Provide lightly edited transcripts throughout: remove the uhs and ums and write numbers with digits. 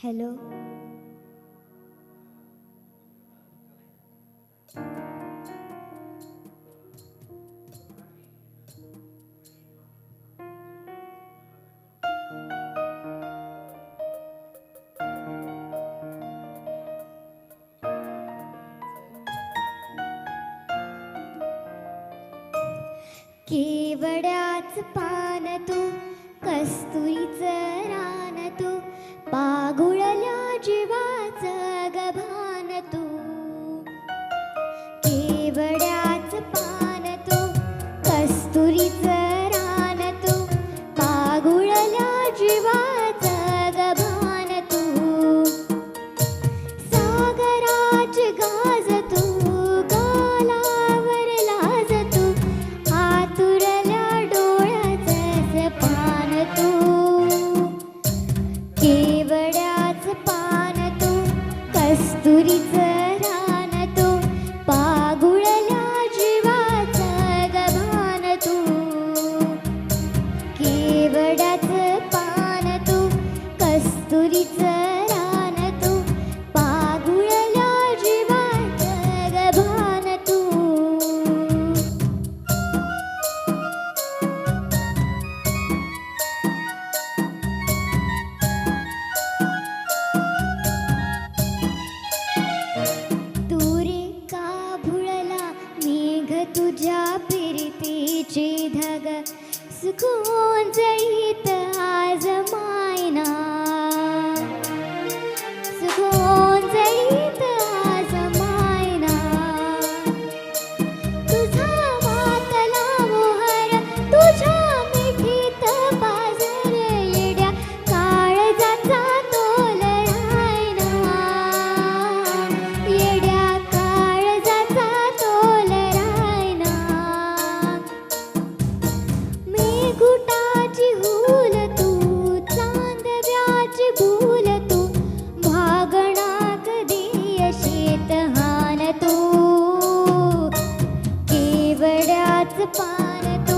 Hello. केवड्याच पान तू, कस्तुरीचं रान तू, पागुळल्या जीवाचं गभान तू. केवड्याच पान तू, कस्तुरीचं रान तू, पागुळल्या जीवाचं गभान तू. सागराची गाज तू, गालावर लाज तू, आतुरल्या डोळ्याचं पान तू. केवड्याच पान तू, कस्तुरीचं रान तू, पागुळल्या जीवाचं गभान तू. केवड्याच पान तू, कस्तुरीचं रान तू, पागुळल्या जीवाचं गभान तू. तुझ्या प्रीतीची धग सुकून जाईत आज मायना, सुकून जाईत आज मायना. तुझा वातला मोहर, तुझ्या मिठीत पाझर, येड्या काळजाचा तोल रायना, येड्या काळजाचा तोल रायना. मेघुटाची हूल तू, चांदव्याची भूल तू, भागणा कधी शेत हान तू. केवड्याच पान तू,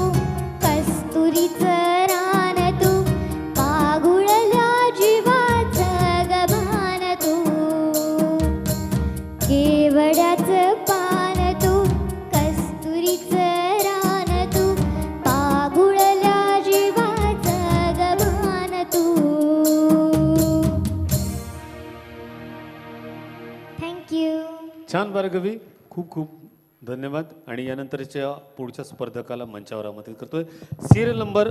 कस्तुरीचं रान तू, पागुळल्या जीवाचं गभान तू. केवड्याच पान तू, कस्तुरीचं रान तू, पागुळल्या जीवाचं गभान तू. थँक्यू. छान भार्गवी, खूप खूप धन्यवाद. आणि यानंतरच्या पुढच्या स्पर्धकाला मंचावर आमंत्रित करतोय. Serial number